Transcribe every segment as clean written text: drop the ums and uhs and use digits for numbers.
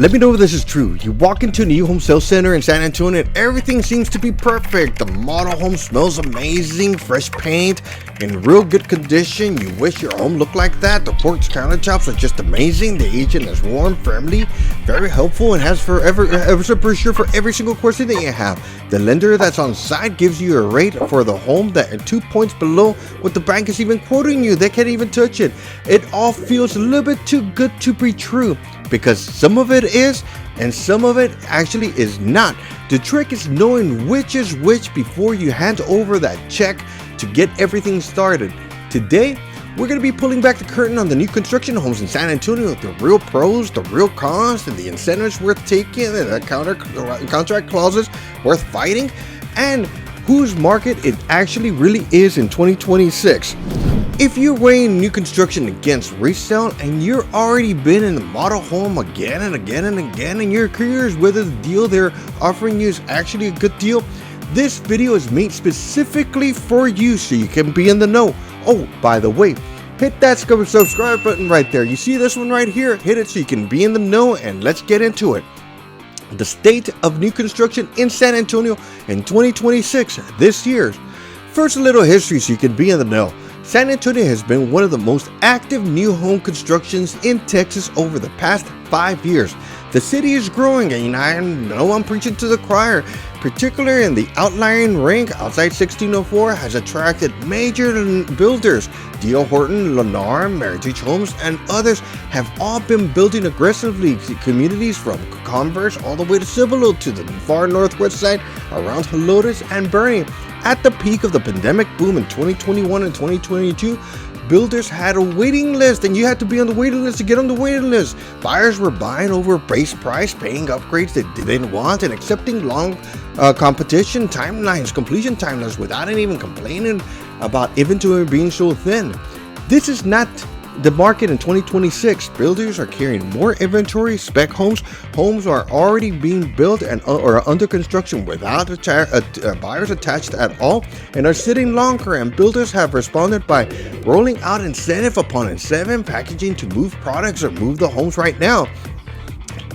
Let me know if this is true. You walk into a new home sales center in San Antonio and everything seems to be perfect. The model home smells amazing, fresh paint, in real good condition. You wish your home looked like that. The porch countertops are just amazing. The agent is warm, friendly, very helpful, and has ever sure for every single question that you have. The lender that's on site gives you a rate for the home that are 2 points below what the bank is even quoting you. They can't even touch it. It all feels a little bit too good to be true, because some of it is and some of it actually is not. The trick is knowing which is which before you hand over that check to get everything started. Today, we're going to be pulling back the curtain on the new construction homes in San Antonio, the real pros, the real cons, and the incentives worth taking, and the contract clauses worth fighting, and whose market it actually really is in 2026. If you're weighing new construction against resale and you're already been in the model home again and again and again, and you're curious whether the deal they're offering you is actually a good deal, this video is made specifically for you so you can be in the know. Oh, by the way, hit that subscribe button right there. You see this one right here? Hit it so you can be in the know, and let's get into it. The state of new construction in San Antonio in 2026, this year. First, a little history so you can be in the know. San Antonio has been one of the most active new home constructions in Texas over the past 5 years. The city is growing, and I know I'm preaching to the choir. Particularly in the outlying ring outside 1604 has attracted major builders. D.O. Horton, Lennar, Meritage Homes, and others have all been building aggressively. Communities from Converse all the way to Cibolo to the far northwest side around Helotes and Bernie. At the peak of the pandemic boom in 2021 and 2022, builders had a waiting list, and you had to be on the waiting list to get on the waiting list. Buyers were buying over base price, paying upgrades they didn't want, and accepting long competition timelines, completion timelines, without even complaining about inventory being so thin. This is not the market in 2026. Builders are carrying more inventory. Spec homes are already being built and or under construction without buyers attached at all, and are sitting longer. And builders have responded by rolling out incentive upon incentive packaging to move products or move the homes right now.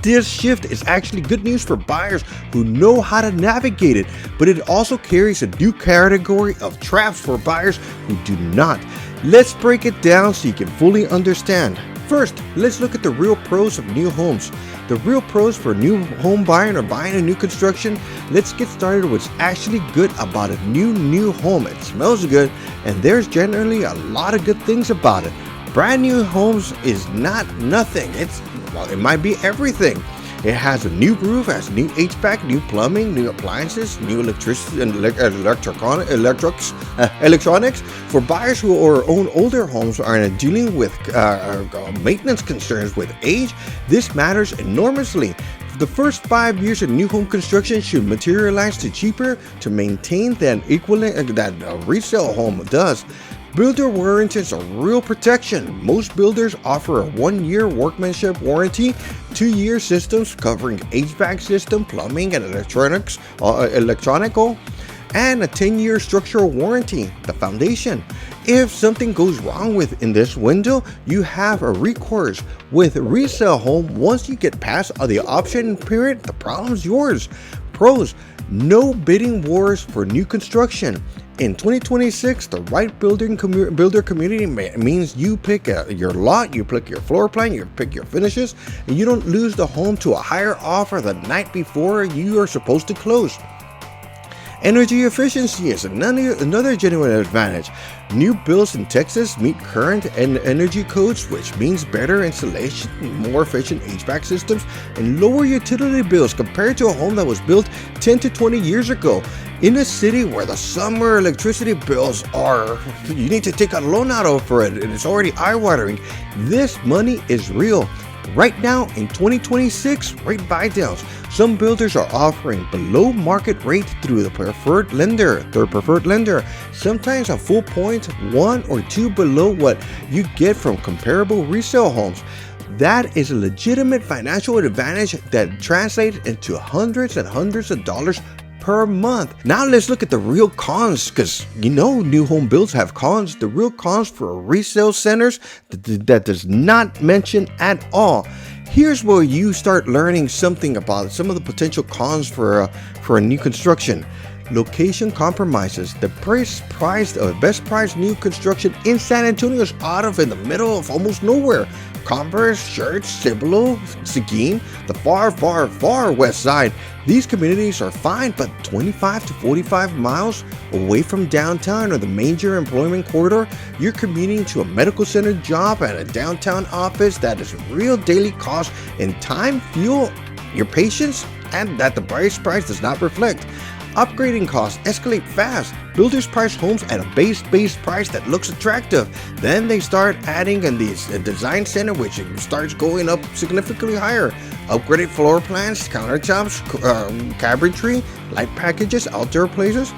This shift is actually good news for buyers who know how to navigate it, but it also carries a new category of traps for buyers who do not. Let's break it down so you can fully understand. First, let's look at the real pros of new homes. The real pros for new home buying or buying a new construction. Let's get started with what's actually good about a new home. It smells good, and there's generally a lot of good things about it. Brand new homes is not nothing. It might be everything. It has a new roof, has new HVAC, new plumbing, new appliances, new electricity and electronics. For buyers who own older homes are dealing with maintenance concerns with age, this matters enormously. The first 5 years of new home construction should materialize to cheaper to maintain than equivalent that a resale home does. Builder warranties are real protection. Most builders offer a 1-year workmanship warranty, 2-year systems covering HVAC system, plumbing, and electronical, and a 10-year structural warranty, the foundation. If something goes wrong within this window, you have a recourse. With a resale home, once you get past the option period, the problem's yours. Pros: no bidding wars for new construction. In 2026, the right builder community means you pick your lot, you pick your floor plan, you pick your finishes, and you don't lose the home to a higher offer the night before you are supposed to close. Energy efficiency is another genuine advantage. New builds in Texas meet current energy codes, which means better insulation, more efficient HVAC systems, and lower utility bills compared to a home that was built 10 to 20 years ago. In a city where the summer electricity bills you need to take a loan out for it, and it's already eye-watering, this money is real. Right now, in 2026, rate buy-downs. Some builders are offering below market rate through their preferred lender, sometimes a full point, 1 or 2 below what you get from comparable resale homes. That is a legitimate financial advantage that translates into hundreds and hundreds of dollars per month. Now let's look at the real cons, because new home builds have cons. The real cons for resale centers that does not mention at all. Here's where you start learning something about some of the potential cons for a new construction. Location compromises. The best price new construction in San Antonio is out of in the middle of almost nowhere. Converse, Church, Cibolo, Seguin, the far west side. These communities are fine, but 25 to 45 miles away from downtown or the major employment corridor, you're commuting to a medical center job and a downtown office that is real daily cost in time, fuel, your patience, and that the price does not reflect. Upgrading costs escalate fast. Builders price homes at a base price that looks attractive. Then they start adding in a design center, which starts going up significantly higher. Upgraded floor plans, countertops, cabinetry, light packages, outdoor places.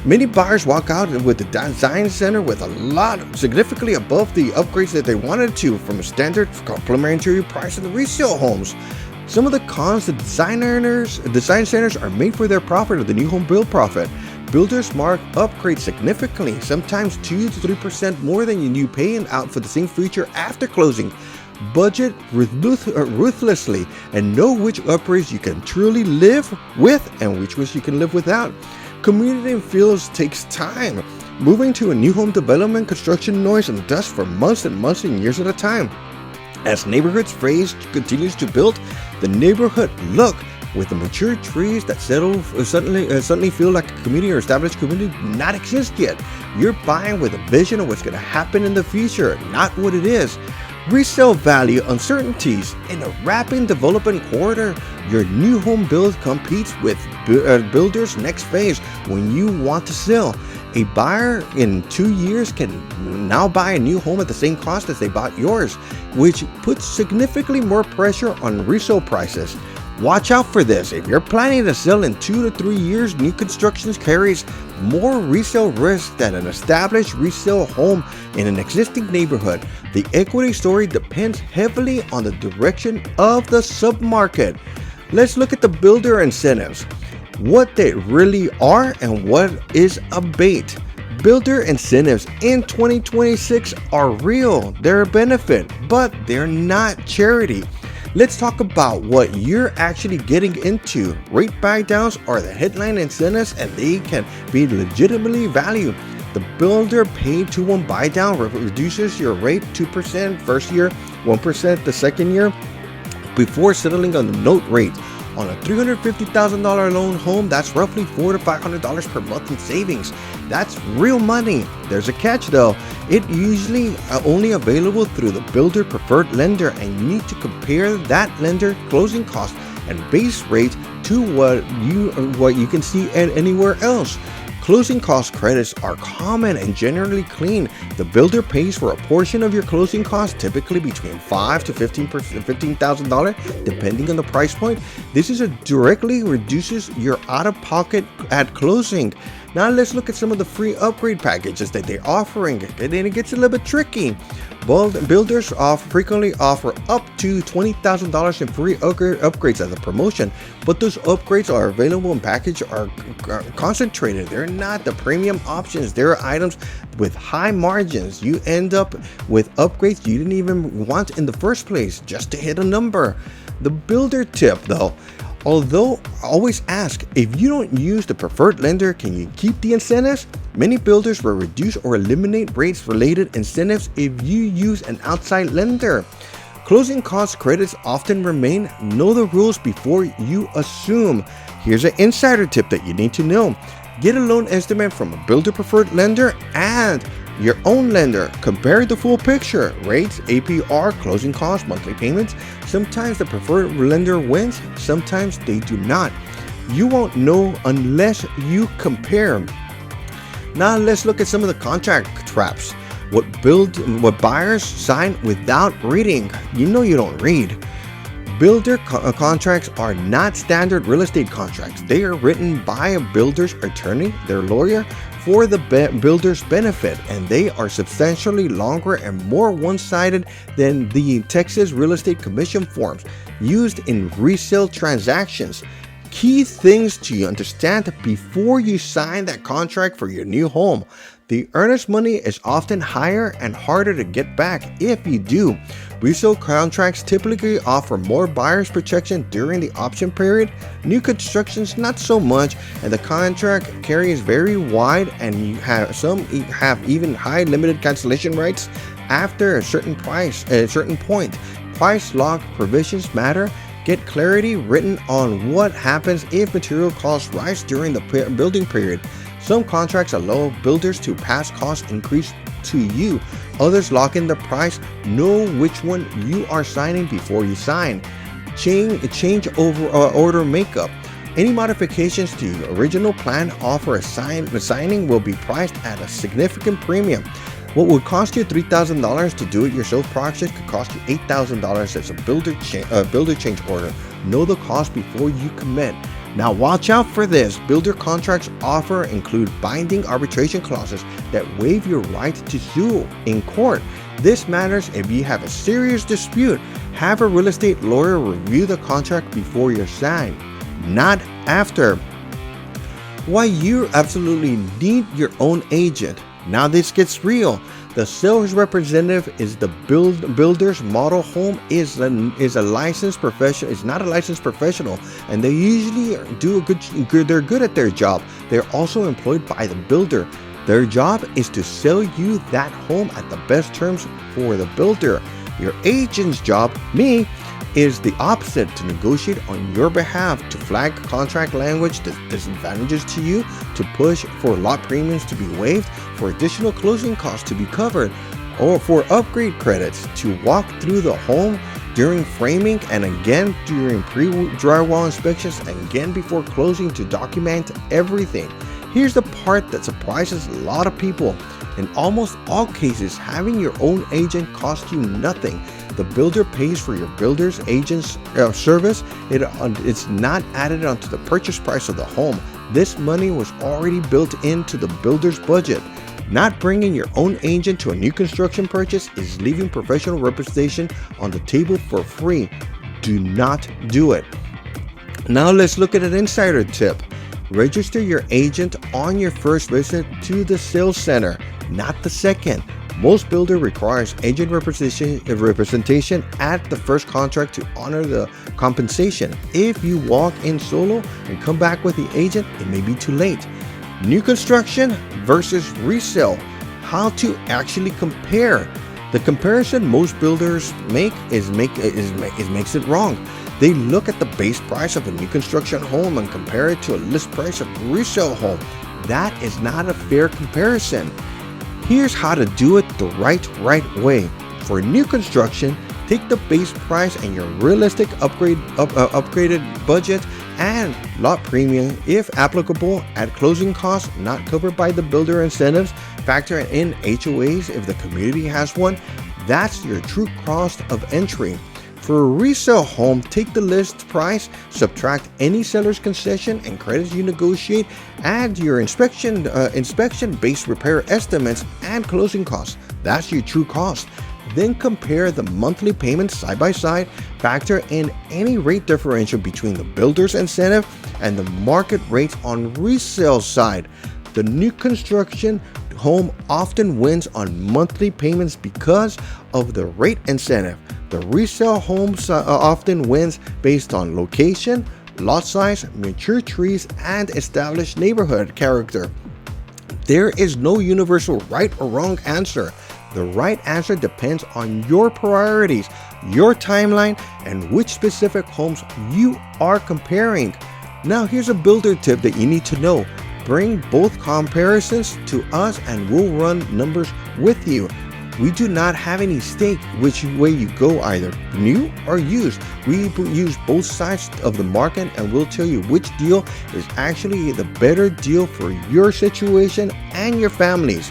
Many buyers walk out with the design center with a lot significantly above the upgrades that they wanted to from a standard complimentary price of the resale homes. Some of the cons: the design centers are made for their profit or the new home build profit. Builders mark upgrades significantly, sometimes 2 to 3% more than you paying out for the same feature after closing. Budget ruthlessly and know which upgrades you can truly live with and which ones you can live without. Community and feels takes time. Moving to a new home development, construction noise and dust for months and years at a time. As neighborhoods phase continues to build, the neighborhood look with the mature trees that suddenly feel like a community or established community do not exist yet. You're buying with a vision of what's going to happen in the future, not what it is. Resale value uncertainties. In a rapid development corridor, your new home build competes with builders' next phase when you want to sell. A buyer in 2 years can now buy a new home at the same cost as they bought yours, which puts significantly more pressure on resale prices. Watch out for this. If you're planning to sell in 2 to 3 years, new construction carries more resale risk than an established resale home in an existing neighborhood. The equity story depends heavily on the direction of the submarket. Let's look at the builder incentives, what they really are and what is a bait. Builder incentives in 2026 are real. They're a benefit, but they're not charity. Let's talk about what you're actually getting into. Rate buydowns are the headline incentives and they can be legitimately valued. The builder paid 2-1 buydown reduces your rate 2% first year, 1% the second year before settling on the note rate. On a $350,000 loan home, that's roughly $400 to $500 per month in savings. That's real money. There's a catch though. It usually only available through the builder preferred lender, and you need to compare that lender closing cost and base rate to what you can see anywhere else. Closing cost credits are common and generally clean. The builder pays for a portion of your closing costs, typically between $5,000 to $15,000, depending on the price point. This directly reduces your out-of-pocket at closing. Now let's look at some of the free upgrade packages that they're offering, and then it gets a little bit tricky. Builders frequently offer up to $20,000 in free upgrades as a promotion, but those upgrades are available in package are concentrated. They're not the premium options. They're items with high margins. You end up with upgrades you didn't even want in the first place just to hit a number. The builder tip though, although always ask, if you don't use the preferred lender, can you keep the incentives? Many builders will reduce or eliminate rates related incentives if you use an outside lender. Closing cost credits often remain. Know the rules before you assume. Here's an insider tip that you need to know. Get a loan estimate from a builder preferred lender and your own lender. Compare the full picture: rates, APR, closing costs, monthly payments. Sometimes the preferred lender wins, sometimes they do not. You won't know unless you compare. Now let's look at some of the contract traps. What buyers sign without reading. You know you don't read. Builder contracts are not standard real estate contracts. They are written by a builder's attorney, their lawyer, for the builder's benefit, and they are substantially longer and more one-sided than the Texas Real Estate Commission forms used in resale transactions. Key things to understand before you sign that contract for your new home. The earnest money is often higher and harder to get back if you do. Resale contracts typically offer more buyer's protection during the option period. New constructions not so much, and the contract carries very wide, and you have some have even high limited cancellation rights after a certain point. Price lock provisions matter. Get clarity written on what happens if material costs rise during the building period. Some contracts allow builders to pass cost increase to you. Others lock in the price. Know which one you are signing before you sign. Change order makeup. Any modifications to the original plan offer signing will be priced at a significant premium. What would cost you $3,000 to do it yourself project could cost you $8,000 as a builder change order. Know the cost before you commit. Now watch out for this. Builder contracts include binding arbitration clauses that waive your right to sue in court. This matters if you have a serious dispute. Have a real estate lawyer review the contract before you sign, not after. Why you absolutely need your own agent. Now this gets real. The sales representative is the builder's model home is a licensed professional. Is not a licensed professional, and they usually do a good. They're good at their job. They're also employed by the builder. Their job is to sell you that home at the best terms for the builder. Your agent's job, me, is the opposite: to negotiate on your behalf, to flag contract language disadvantages to you, to push for lot premiums to be waived, for additional closing costs to be covered, or for upgrade credits, to walk through the home during framing and again during pre-drywall inspections and again before closing to document everything. Here's the part that surprises a lot of people. In almost all cases, having your own agent costs you nothing. The builder pays for your builder's agent's service. It's not added onto the purchase price of the home. This money was already built into the builder's budget. Not bringing your own agent to a new construction purchase is leaving professional representation on the table for free. Do not do it. Now let's look at an insider tip. Register your agent on your first visit to the sales center, not the second. Most builder requires agent representation at the first contract to honor the compensation. If you walk in solo and come back with the agent, it may be too late. New construction versus resale. How to actually compare. The comparison most builders makes it wrong. They look at the base price of a new construction home and compare it to a list price of a resale home. That is not a fair comparison. Here's how to do it the right way. For new construction, take the base price and your realistic upgraded budget and lot premium, if applicable, at closing costs not covered by the builder incentives. Factor in HOAs if the community has one. That's your true cost of entry. For a resale home, take the list price, subtract any seller's concession and credits you negotiate, add your inspection-based repair estimates and closing costs. That's your true cost. Then compare the monthly payments side by side. Factor in any rate differential between the builder's incentive and the market rates on resale side. The new construction home often wins on monthly payments because of the rate incentive. The resale home often wins based on location, lot size, mature trees, and established neighborhood character. There is no universal right or wrong answer. The right answer depends on your priorities, your timeline, and which specific homes you are comparing. Now here's a builder tip that you need to know. Bring both comparisons to us and we'll run numbers with you. We do not have any stake which way you go, either new or used. We use both sides of the market and we'll tell you which deal is actually the better deal for your situation and your families.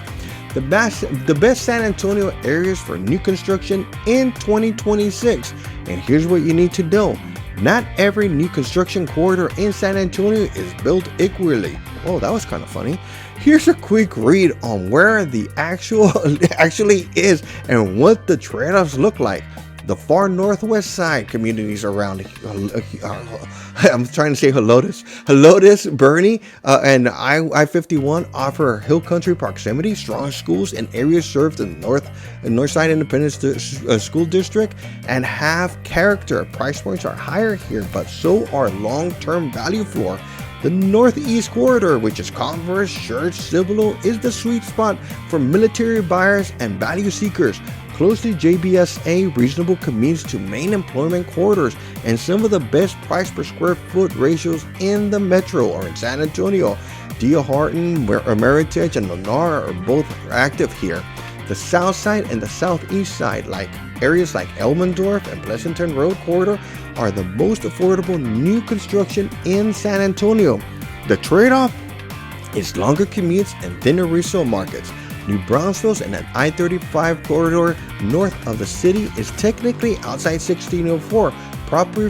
The best San Antonio areas for new construction in 2026. And here's what you need to know. Not every new construction corridor in San Antonio is built equally. Oh, that was kind of funny. Here's a quick read on where the actually is and what the trade-offs look like. the far northwest side communities around, I'm trying to say Helotes, Bernie, and I-51 offer hill country proximity, strong schools, and areas served in the north side independent school district, and have character. Price points are higher here, but so are long-term value floor. The Northeast Corridor, which is Converse, Church, Cibolo, is the sweet spot for military buyers and value seekers. Close to JBSA, reasonable commutes to main employment corridors, and some of the best price per square foot ratios in the metro are in San Antonio. D.R. Horton, Meritage, and Lennar are both active here. The south side and the southeast side, like areas like Elmendorf and Pleasanton Road Corridor, are the most affordable new construction in San Antonio. The trade-off is longer commutes and thinner resale markets. New Brownsville and an I-35 corridor north of the city is technically outside 1604, proper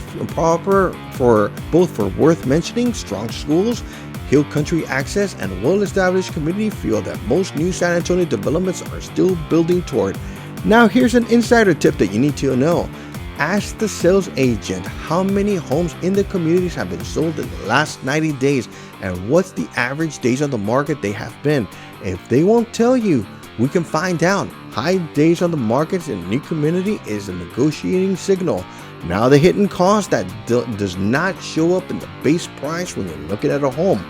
for worth mentioning, strong schools, hill country access, and well-established community feel that most new San Antonio developments are still building toward. Now here's an insider tip that you need to know. Ask the sales agent how many homes in the communities have been sold in the last 90 days and what's the average days on the market they have been. If they won't tell you, we can find out. High days on the markets in a new community is a negotiating signal. Now the hidden cost that does not show up in the base price when you're looking at a home.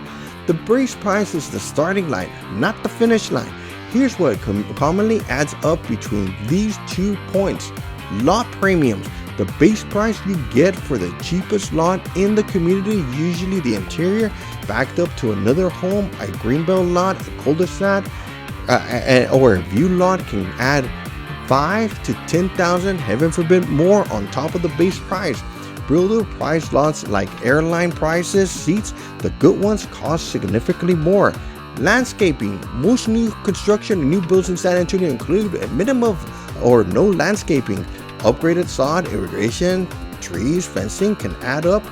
The base price is the starting line, not the finish line. Here's what commonly adds up between these 2 points. Lot premiums, the base price you get for the cheapest lot in the community, usually the interior, backed up to another home, a greenbelt lot, a cul-de-sac, or a view lot can add 5 to 10,000, heaven forbid, more on top of the base price. Builder price lots like airline prices, seats, the good ones cost significantly more. Landscaping, most new construction and new builds in San Antonio include a minimum of or no landscaping. Upgraded sod, irrigation, trees, fencing can add up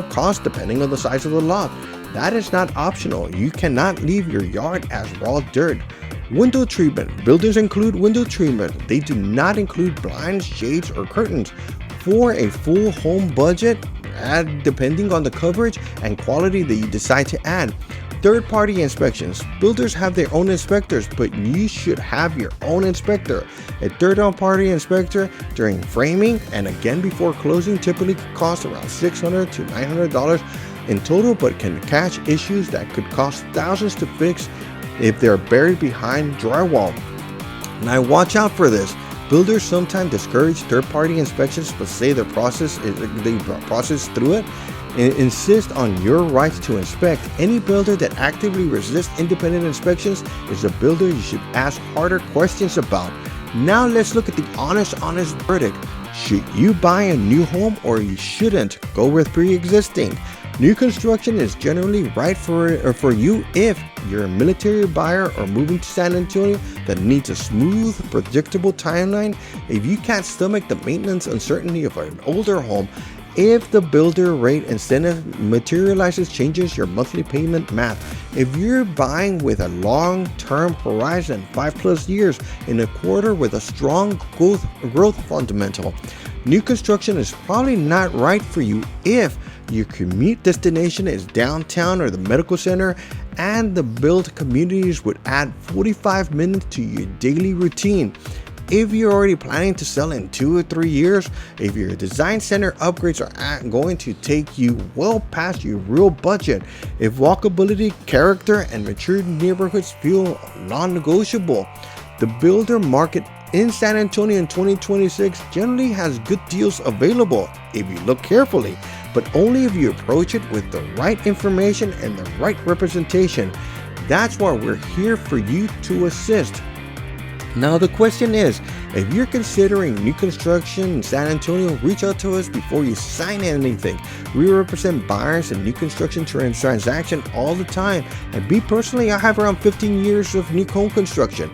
cost depending on the size of the lot. That is not optional. You cannot leave your yard as raw dirt. Window treatment. Buildings include window treatment. They do not include blinds, shades, or curtains. For a full home budget, add depending on the coverage and quality that you decide to add. Third-party inspections. Builders have their own inspectors, but you should have your own inspector. A third-party inspector during framing and again before closing typically costs around $600 to $900 in total, but can catch issues that could cost thousands to fix if they're buried behind drywall. Now watch out for this. Builders sometimes discourage third-party inspections but say they process through it. Insist on your rights to inspect. Any builder that actively resists independent inspections is a builder you should ask harder questions about. Now let's look at the honest verdict. Should you buy a new home or you shouldn't? Go with pre-existing. New construction is generally right for you if you're a military buyer or moving to San Antonio that needs a smooth, predictable timeline. If you can't stomach the maintenance uncertainty of an older home, if the builder rate incentive materializes, changes your monthly payment math. If you're buying with a long-term horizon, 5+ years, in a quarter with a strong growth fundamental, new construction is probably not right for you if your commute destination is downtown or the medical center, and the built communities would add 45 minutes to your daily routine. If you're already planning to sell in 2 or 3 years, if your design center upgrades are going to take you well past your real budget, if walkability, character, and mature neighborhoods feel non-negotiable, the builder market in San Antonio in 2026 generally has good deals available if you look carefully, but only if you approach it with the right information and the right representation. That's why we're here for you to assist. Now the question is, if you're considering new construction in San Antonio, reach out to us before you sign anything. We represent buyers in new construction transaction all the time, and me personally, I have around 15 years of new home construction.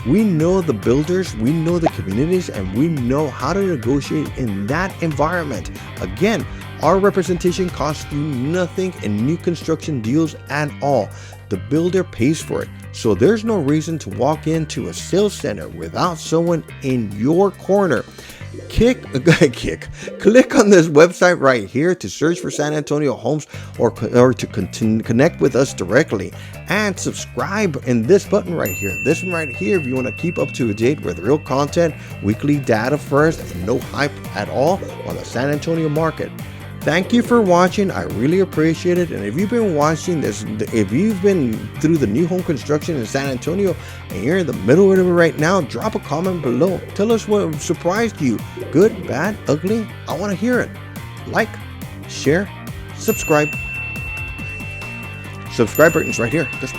We know the builders, we know the communities, and we know how to negotiate in that environment. Again, our representation costs you nothing in new construction deals at all. The builder pays for it. So there's no reason to walk into a sales center without someone in your corner. Click on this website right here to search for San Antonio homes or to connect with us directly, and subscribe in this button right here. This one right here, if you want to keep up to date with real content, weekly data first, and no hype at all on the San Antonio market. Thank you for watching. I really appreciate it. And if you've been watching this, if you've been through the new home construction in San Antonio and you're in the middle of it right now, drop a comment below. Tell us what surprised you. Good, bad, ugly. I want to hear it. Like, share, subscribe. Subscribe button's right here. Just